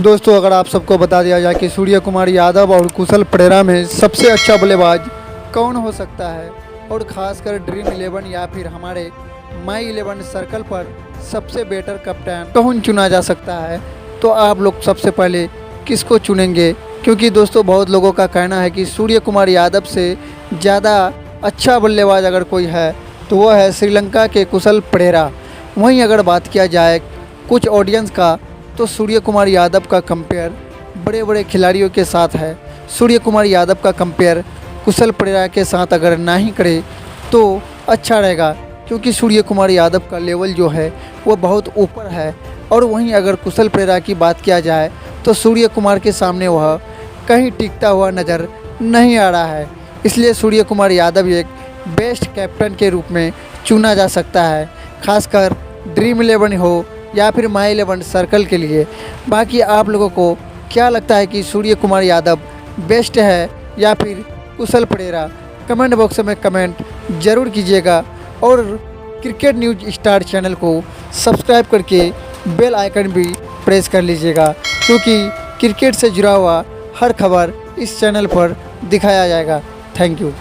दोस्तों अगर आप सबको बता दिया जाए कि सूर्य कुमार यादव और कुशल परेरा में सबसे अच्छा बल्लेबाज कौन हो सकता है और ख़ासकर ड्रीम 11 या फिर हमारे माई 11 सर्कल पर सबसे बेटर कप्तान कौन चुना जा सकता है, तो आप लोग सबसे पहले किसको चुनेंगे? क्योंकि दोस्तों बहुत लोगों का कहना है कि सूर्य कुमार यादव से ज़्यादा अच्छा बल्लेबाज अगर कोई है तो वो है श्रीलंका के कुशल परेरा। वहीं अगर बात किया जाए कुछ ऑडियंस का, तो सूर्य कुमार यादव का कंपेयर बड़े बड़े खिलाड़ियों के साथ है। सूर्य कुमार यादव का कंपेयर कुशल परेरा के साथ अगर ना ही करे तो अच्छा रहेगा, क्योंकि सूर्य कुमार यादव का लेवल जो है वो बहुत ऊपर है। और वहीं अगर कुशल परेरा की बात किया जाए तो सूर्य कुमार के सामने वह कहीं टिकता हुआ नज़र नहीं आ रहा है। इसलिए सूर्य कुमार यादव एक बेस्ट कैप्टन के रूप में चुना जा सकता है, खासकर ड्रीम 11 हो या फिर माई 11 सर्कल के लिए। बाकी आप लोगों को क्या लगता है कि सूर्य कुमार यादव बेस्ट है या फिर कुशल परेरा? कमेंट बॉक्स में कमेंट ज़रूर कीजिएगा और क्रिकेट न्यूज़ स्टार चैनल को सब्सक्राइब करके बेल आइकन भी प्रेस कर लीजिएगा, क्योंकि क्रिकेट से जुड़ा हुआ हर खबर इस चैनल पर दिखाया जाएगा। Thank you.